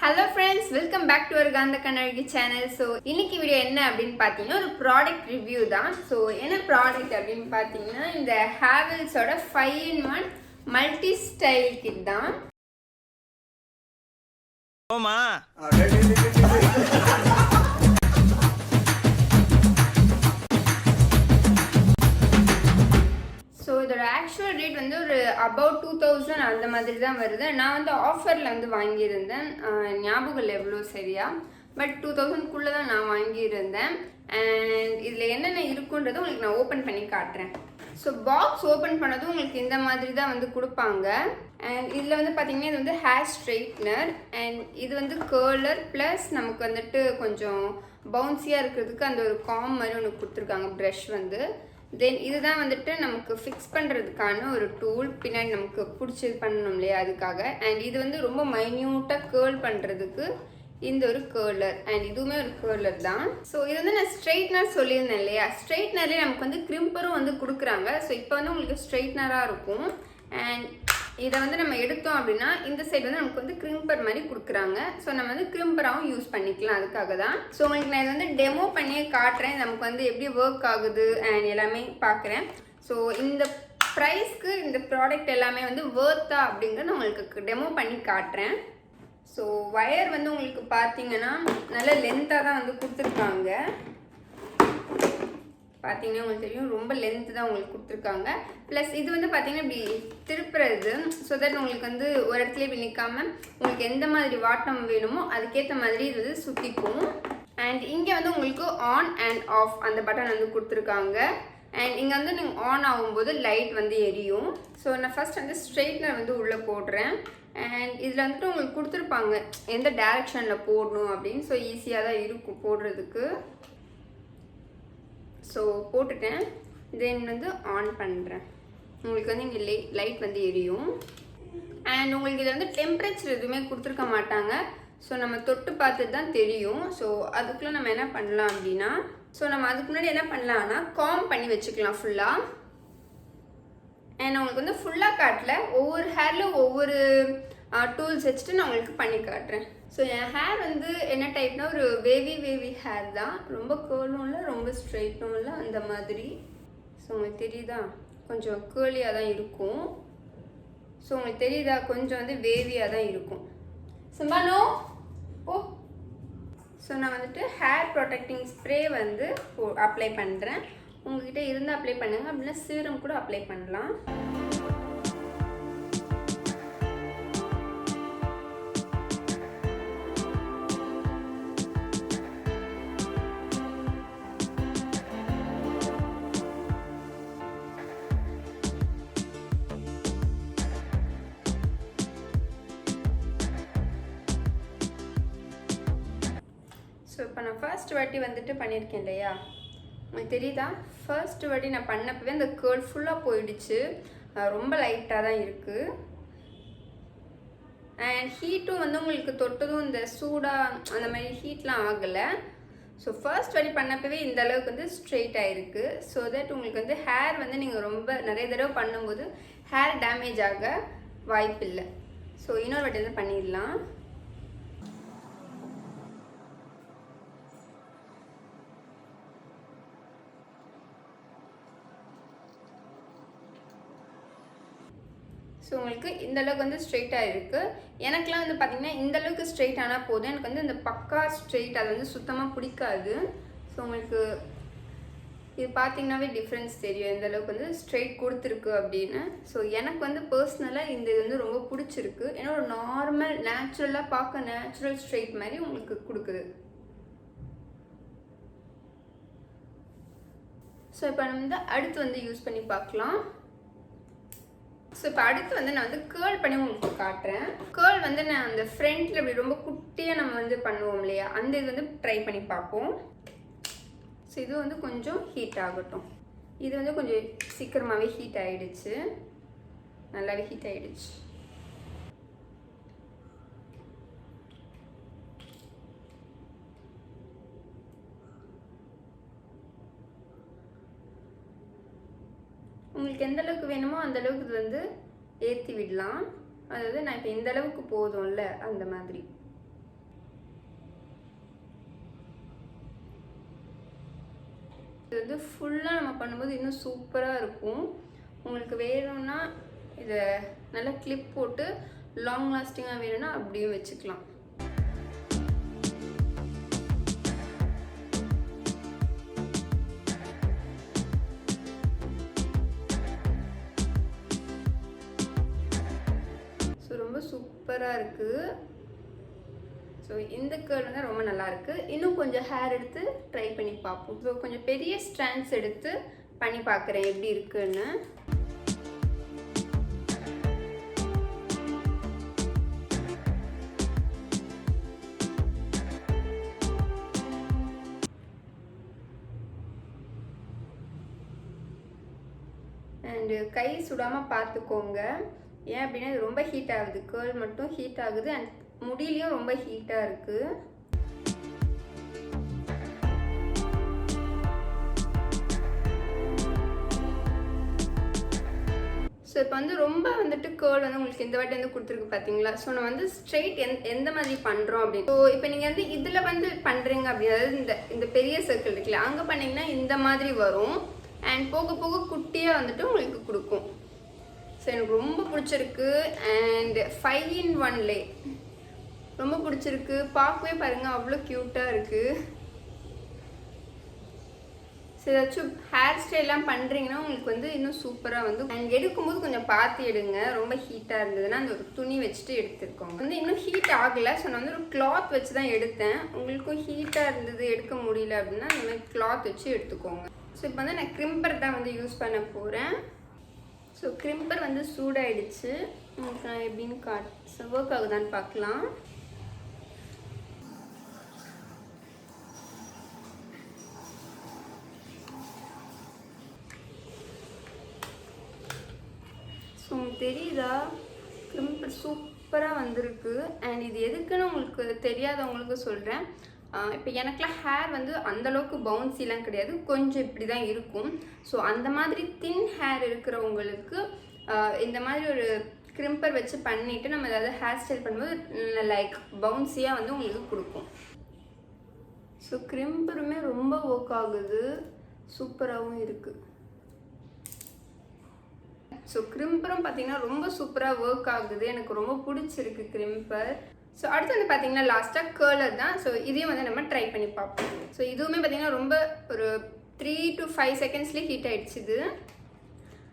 Hello friends, welcome back to our Gaandhakannazhagi channel. So, இன்னைக்கு video என்ன அப்படினு பாத்தீங்கன்னா ஒரு ப்ராடக்ட் ரிவ்யூ தான். So, என்ன ப்ராடக்ட் அப்படினு பாத்தீங்கன்னா இந்த Havells ஓட 5-in-1 multi-style kit தான். ஓமா ஸோ இதோட ஆக்சுவல் ரேட் வந்து ஒரு அபவுட் 2000 அந்த மாதிரி தான் வருது. நான் வந்து ஆஃபரில் வந்து வாங்கியிருந்தேன், ஞாபகம் இல்லை எவ்வளோ சரியா, பட் 2000க்குள்ளே தான் நான் வாங்கியிருந்தேன். அண்ட் இதில் என்னென்ன இருக்குன்றது உங்களுக்கு நான் ஓப்பன் பண்ணி காட்டுறேன். ஸோ பாக்ஸ் ஓப்பன் பண்ணதும் உங்களுக்கு இந்த மாதிரி தான் வந்து கொடுப்பாங்க. அண்ட் இதில் வந்து பார்த்தீங்கன்னா இது வந்து ஹேர் ஸ்ட்ரெயிட்னர், அண்ட் இது வந்து கேர்லர் ப்ளஸ் நமக்கு வந்துட்டு கொஞ்சம் பவுன்சியாக இருக்கிறதுக்கு அந்த ஒரு காம் மாதிரி ஒன்று கொடுத்துருக்காங்க ப்ரஷ் வந்து. தென் இதுதான் வந்துட்டு நமக்கு ஃபிக்ஸ் பண்ணுறதுக்கான ஒரு டூல், பின்னாடி நமக்கு பிடிச்சது பண்ணணும் இல்லையா அதுக்காக. அண்ட் இது வந்து ரொம்ப மைன்யூட்டாக கேர்ல் பண்ணுறதுக்கு இந்த ஒரு கேர்லர், அண்ட் இதுவுமே ஒரு கேர்லர் தான். ஸோ இது வந்து நான் ஸ்ட்ரெயிட்னர் சொல்லியிருந்தேன் இல்லையா, ஸ்ட்ரெயிட்னர்லேயே நமக்கு வந்து கிரிம்பரும் வந்து கொடுக்குறாங்க. ஸோ இப்போ வந்து உங்களுக்கு ஸ்ட்ரெயிட்னராக இருக்கும். அண்ட் இதை வந்து நம்ம எடுத்தோம் அப்படின்னா இந்த சைடு வந்து நமக்கு வந்து கிரிம்பர் மாதிரி கொடுக்குறாங்க. ஸோ நம்ம வந்து கிரிம்பராகவும் யூஸ் பண்ணிக்கலாம், அதுக்காக தான். ஸோ உங்களுக்கு நான் இதை வந்து டெமோ பண்ணியே காட்டுறேன், நமக்கு வந்து எப்படி ஒர்க் ஆகுது அண்ட் எல்லாமே பார்க்குறேன். ஸோ இந்த ப்ரைஸ்க்கு இந்த ப்ராடக்ட் எல்லாமே வந்து ஒர்த்தா அப்படிங்கிறத நான் உங்களுக்கு டெமோ பண்ணி காட்டுறேன். ஸோ ஒயர் வந்து உங்களுக்கு பார்த்தீங்கன்னா நல்ல லென்த்தாக தான் வந்து கொடுத்துருக்காங்க. பார்த்தீங்கன்னா உங்களுக்கு தெரியும், ரொம்ப லென்த்து தான் உங்களுக்கு கொடுத்துருக்காங்க. ப்ளஸ் இது வந்து பார்த்தீங்கன்னா இப்படி திருப்புறது, ஸோ தட் உங்களுக்கு வந்து ஒரு இடத்துல இப்படி நிற்காம உங்களுக்கு எந்த மாதிரி வாட்டம் வேணுமோ அதுக்கேற்ற மாதிரி இது வந்து சுற்றிக்கும். அண்ட் இங்கே வந்து உங்களுக்கு ஆன் அண்ட் ஆஃப் அந்த பட்டன் வந்து கொடுத்துருக்காங்க. அண்ட் இங்கே வந்து நீங்கள் ஆன் ஆகும்போது லைட் வந்து எரியும். ஸோ நான் ஃபஸ்ட் வந்து ஸ்ட்ரெயிட்னர் வந்து உள்ளே போடுறேன். அண்ட் இதில் வந்துட்டு உங்களுக்கு கொடுத்துருப்பாங்க எந்த டைரெக்ஷனில் போடணும் அப்படின்னு. ஸோ ஈஸியாக தான் இருக்கும் போடுறதுக்கு. ஸோ போட்டுட்டேன். தென் வந்து ஆன் பண்ணுறேன். உங்களுக்கு வந்து இங்கே லைட் வந்து எரியும். அண்ட் உங்களுக்கு இதில் வந்து டெம்பரேச்சர் எதுவுமே கொடுத்துருக்க மாட்டாங்க. ஸோ நம்ம தொட்டு பார்த்துட்டு தான் தெரியும். ஸோ அதுக்குள்ளே நம்ம என்ன பண்ணலாம் அப்படின்னா, ஸோ நம்ம அதுக்கு முன்னாடி என்ன பண்ணலாம்னா காம் பண்ணி வச்சுக்கலாம் ஃபுல்லாக. அண்ட் உங்களுக்கு வந்து ஃபுல்லாக காட்டல, ஒவ்வொரு ஹேரில் ஒவ்வொரு டூல்ஸ் வச்சுட்டு நான் உங்களுக்கு பண்ணி காட்டுறேன். ஸோ என் ஹேர் வந்து என்ன டைப்னா ஒரு வேவி ஹேர் தான், ரொம்ப கேர்லும் இல்லை ரொம்ப ஸ்ட்ரெயிட்டும் இல்லை அந்த மாதிரி. ஸோ உங்களுக்கு தெரியுதா, கொஞ்சம் கேர்லியாக தான் இருக்கும். ஸோ உங்களுக்கு தெரியுதா, கொஞ்சம் வந்து வேவியாக தான் இருக்கும். சிம்பானோ ஓ. ஸோ நான் வந்துட்டு ஹேர் ப்ரொடெக்டிங் ஸ்ப்ரே வந்து அப்ளை பண்ணுறேன். உங்கள்கிட்ட இருந்து அப்ளை பண்ணுங்கள், அப்படின்னா சீரம் கூட அப்ளை பண்ணலாம். ஸோ இப்போ நான் ஃபர்ஸ்ட் வாட்டி வந்துட்டு பண்ணியிருக்கேன் இல்லையா, உங்களுக்கு தெரியுதா, ஃபர்ஸ்ட் வாட்டி நான் பண்ணப்பவே அந்த கேர்ள் ஃபுல்லாக போயிடுச்சு, ரொம்ப லைட்டாக தான் இருக்குது. அண்ட் ஹீட்டும் வந்து உங்களுக்கு தொட்டதும் இந்த சூடாக அந்த மாதிரி ஹீட்லாம் ஆகலை. ஸோ ஃபர்ஸ்ட் வாட்டி பண்ணப்பவே இந்த அளவுக்கு வந்து ஸ்ட்ரெயிட் ஆகிருக்கு. ஸோ தட் உங்களுக்கு வந்து ஹேர் வந்து நீங்கள் ரொம்ப நிறைய தடவை பண்ணும்போது ஹேர் டேமேஜ் ஆக வாய்ப்பு இல்லை. ஸோ இன்னொரு வாட்டி வந்து பண்ணிடலாம். ஸோ உங்களுக்கு இந்தளவுக்கு வந்து ஸ்ட்ரெயிட்டாக இருக்குது. எனக்குலாம் வந்து பார்த்திங்கன்னா இந்தளவுக்கு ஸ்ட்ரெயிட் ஆனால் போதும், எனக்கு வந்து இந்த பக்கா ஸ்ட்ரெயிட் அது வந்து சுத்தமாக பிடிக்காது. ஸோ உங்களுக்கு இது பார்த்திங்கனாவே டிஃப்ரென்ஸ் தெரியும் இந்தளவுக்கு வந்து ஸ்ட்ரெயிட் கொடுத்துருக்கு அப்படின்னு. ஸோ எனக்கு வந்து பர்சனலாக இந்த இது வந்து ரொம்ப பிடிச்சிருக்கு. ஏன்னா ஒரு நார்மல் நேச்சுரலாக பார்க்க நேச்சுரல் ஸ்ட்ரெயிட் மாதிரி உங்களுக்கு கொடுக்குது. ஸோ இப்போ நம்ம வந்து அடுத்து வந்து யூஸ் பண்ணி பார்க்கலாம். ஸோ இப்போ அடுத்து வந்து நான் வந்து கேர்ள் பண்ணி உங்களுக்கு காட்டுறேன். கேர்ள் வந்து நான் அந்த ஃப்ரண்ட்டில் இப்படி ரொம்ப குட்டியாக நம்ம வந்து பண்ணுவோம் இல்லையா, அந்த இது வந்து ட்ரை பண்ணி பார்ப்போம். ஸோ இது வந்து கொஞ்சம் ஹீட் ஆகட்டும். இது வந்து கொஞ்சம் சீக்கிரமாகவே ஹீட் ஆகிடுச்சு, நல்லாவே ஹீட் ஆகிடுச்சு. உங்களுக்கு எந்த அளவுக்கு வேணுமோ அந்த அளவுக்கு இது வந்து ஏற்றி விடலாம். அதாவது நான் இப்போ இந்த அளவுக்கு போதும்ல அந்த மாதிரி. வந்து ஃபுல்லாக நம்ம பண்ணும்போது இன்னும் சூப்பராக இருக்கும். உங்களுக்கு வேணும்னா இதை நல்லா கிளிப் போட்டு லாங் லாஸ்டிங்காக வேணும்னா அப்படியும் வச்சுக்கலாம். ஸோ ரொம்ப சூப்பராக இருக்குது. ஸோ இந்த கேர்ள் வந்து ரொம்ப நல்லாயிருக்கு. இன்னும் கொஞ்சம் ஹேர் எடுத்து ட்ரை பண்ணி பார்ப்போம். ஸோ கொஞ்சம் பெரிய ஸ்ட்ராண்ட்ஸ் எடுத்து பண்ணி பார்க்குறேன் எப்படி இருக்குன்னு. அண்டு கை சுடாமல் பார்த்துக்கோங்க. ஏன் அப்படின்னா இது ரொம்ப ஹீட் ஆகுது. கேர்ள் மட்டும் ஹீட் ஆகுது அண்ட் முடியிலையும் ரொம்ப ஹீட்டாக இருக்குது. ஸோ இப்போ வந்து ரொம்ப வந்துட்டு கேர்ள் வந்து உங்களுக்கு இந்த வாட்டி வந்து கொடுத்துருக்கு பார்த்தீங்களா. ஸோ நான் வந்து ஸ்ட்ரெயிட் எந்த மாதிரி பண்ணுறோம் அப்படின்னு. ஸோ இப்போ நீங்கள் வந்து இதில் வந்து பண்ணுறீங்க அப்படி, அதாவது இந்த பெரிய சர்க்கிள் இருக்குல்ல, அங்கே பண்ணிங்கன்னா இந்த மாதிரி வரும் அண்ட் போக போக குட்டியாக வந்துட்டு உங்களுக்கு கொடுக்கும். ஸோ எனக்கு ரொம்ப பிடிச்சிருக்கு அண்ட் 5-in-1 லே ரொம்ப பிடிச்சிருக்கு. பார்க்கவே பாருங்கள் அவ்வளோ க்யூட்டாக இருக்குது. ஸோ ஏதாச்சும் ஹேர் ஸ்டைல்லாம் பண்ணுறீங்கன்னா உங்களுக்கு வந்து இன்னும் சூப்பராக வந்து அண்ட் எடுக்கும்போது கொஞ்சம் பார்த்து எடுங்க. ரொம்ப ஹீட்டாக இருந்ததுன்னா அந்த ஒரு துணி வச்சுட்டு எடுத்துருக்கோங்க. வந்து இன்னும் ஹீட் ஆகலை. ஸோ நான் வந்து ஒரு கிளாத் வச்சு தான் எடுத்தேன். உங்களுக்கும் ஹீட்டாக இருந்தது எடுக்க முடியல அப்படின்னா இந்த மாதிரி கிளாத் வச்சு எடுத்துக்கோங்க. ஸோ இப்போ வந்து நான் கிரிம்பர் தான் வந்து யூஸ் பண்ண போகிறேன். ஸோ கிரிம்பர் வந்து சூடாயிடுச்சு. உங்களுக்கு நான் எப்படின்னு ஒர்க் ஆகுதான்னு பார்க்கலாம். ஸோ உங்களுக்கு தெரியுதா, கிரிம்பர் சூப்பராக வந்திருக்கு. அண்ட் இது எதுக்குன்னு உங்களுக்கு தெரியாதவங்களுக்கு சொல்கிறேன். இப்போ எனக்குலாம் ஹேர் வந்து அந்தளவுக்கு பவுன்சிலாம் கிடையாது, கொஞ்சம் இப்படி தான் இருக்கும். ஸோ அந்த மாதிரி தின் ஹேர் இருக்கிறவங்களுக்கு இந்த மாதிரி ஒரு கிரிம்பர் வச்சு பண்ணிவிட்டு நம்ம ஏதாவது ஹேர் ஸ்டைல் பண்ணும்போது லைக் பவுன்சியாக வந்து உங்களுக்கு கொடுக்கும். ஸோ கிரிம்பருமே ரொம்ப ஒர்க் ஆகுது, சூப்பராகவும் இருக்குது. ஸோ கிரிம்பரும் பார்த்தீங்கன்னா ரொம்ப சூப்பராக ஒர்க் ஆகுது. எனக்கு ரொம்ப பிடிச்சிருக்கு கிரிம்பர். ஸோ அடுத்து வந்து பார்த்தீங்கன்னா லாஸ்ட்டாக கேர்லர் தான். ஸோ இதையும் வந்து நம்ம ட்ரை பண்ணி பார்ப்போம். ஸோ இதுவுமே பார்த்தீங்கன்னா ரொம்ப ஒரு 3 to 5 செகண்ட்ஸ்லேயே ஹீட் ஆகிடுச்சு இது.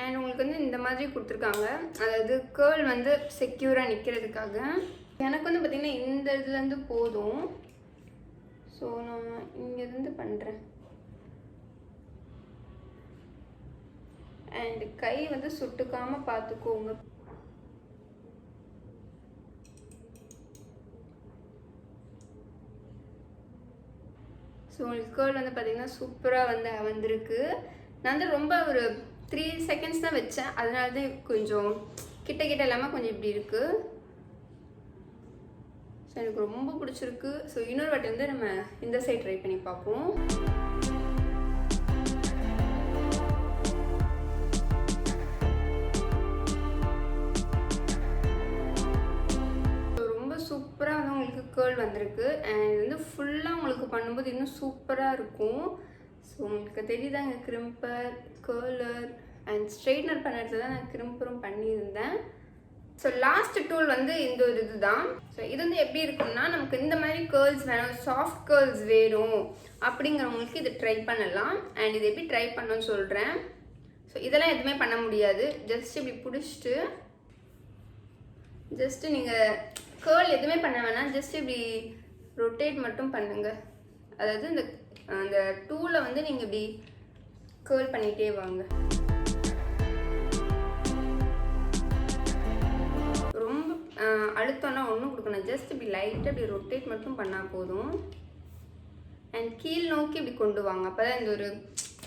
அண்ட் உங்களுக்கு வந்து இந்த மாதிரி கொடுத்துருக்காங்க, அதாவது கேர்ள் வந்து செக்யூராக நிற்கிறதுக்காக. எனக்கு வந்து பார்த்திங்கன்னா இந்த இதுலேருந்து போதும். ஸோ நான் இங்கேருந்து பண்ணுறேன். அண்ட் கை வந்து சுட்டுக்காமல் பார்த்துக்கோங்க. ஸோ உங்களுக்கு கேர்ள் வந்து பார்த்திங்கன்னா சூப்பராக வந்து வந்திருக்கு. நான் வந்து ரொம்ப ஒரு 3 செகண்ட்ஸ் தான் வச்சேன், அதனால தான் கொஞ்சம் கிட்ட இல்லாமல் கொஞ்சம் இப்படி இருக்குது. ஸோ எனக்கு ரொம்ப பிடிச்சிருக்கு. ஸோ இன்னொரு வாட்டி வந்து நம்ம இந்த சைட் ட்ரை பண்ணி பார்ப்போம். சூப்பராக வந்து உங்களுக்கு கேர்ள் வந்திருக்கு. அண்ட் இது வந்து ஃபுல்லாக உங்களுக்கு பண்ணும்போது இன்னும் சூப்பராக இருக்கும். ஸோ உங்களுக்கு தெரியுதாங்க கிரிம்பர், கேர்லர் அண்ட் ஸ்ட்ரெயிட்னர் பண்ணுறது தான் நான் கிரிம்பரும் பண்ணியிருந்தேன். ஸோ லாஸ்ட் டூல் வந்து இந்த ஒரு இது தான். ஸோ இது வந்து எப்படி இருக்கும்னா, நமக்கு இந்த மாதிரி கேர்ள்ஸ் வேணும், சாஃப்ட் கேர்ள்ஸ் வேணும் அப்படிங்கிறவங்களுக்கு இது ட்ரை பண்ணலாம். அண்ட் இது எப்படி ட்ரை பண்ணணும்னு சொல்கிறேன். ஸோ இதெல்லாம் எதுவுமே பண்ண முடியாது. ஜஸ்ட் இப்படி பிடிச்சிட்டு ஜஸ்ட்டு நீங்கள் கேர்ள் எதுவுமே பண்ண வேணாம், ஜஸ்ட் இப்படி ரொட்டேட் மட்டும் பண்ணுங்கள். அதாவது அந்த டூலை வந்து நீங்கள் இப்படி கேர்ள் பண்ணிகிட்டே வாங்க. ரொம்ப அழுத்தம்னா ஒன்றும் கொடுக்கணும், ஜஸ்ட் இப்படி லைட்டாக இப்படி ரொட்டேட் மட்டும் பண்ணால் போதும். அண்ட் கீழ் நோக்கி இப்படி கொண்டு வாங்க, அப்போ தான் இந்த ஒரு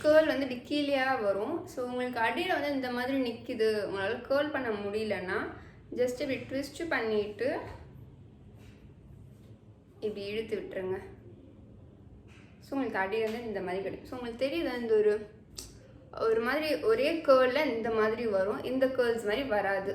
கேர்ள் வந்து இப்படி கீழேயாக வரும். ஸோ உங்களுக்கு அடியில் வந்து இந்த மாதிரி நிற்கிது, உங்களால் கேர்ள் பண்ண முடியலன்னா ஜஸ்ட் இப்படி ட்விஸ்ட் பண்ணிவிட்டு இப்படி இழுத்து விட்டுருங்க. ஸோ உங்களுக்கு அடி வந்து இந்த மாதிரி கிடைக்கும். ஸோ உங்களுக்கு தெரியுது இந்த ஒரு மாதிரி ஒரே கேர்ளில் இந்த மாதிரி வரும், இந்த கேர்ள்ஸ் மாதிரி வராது.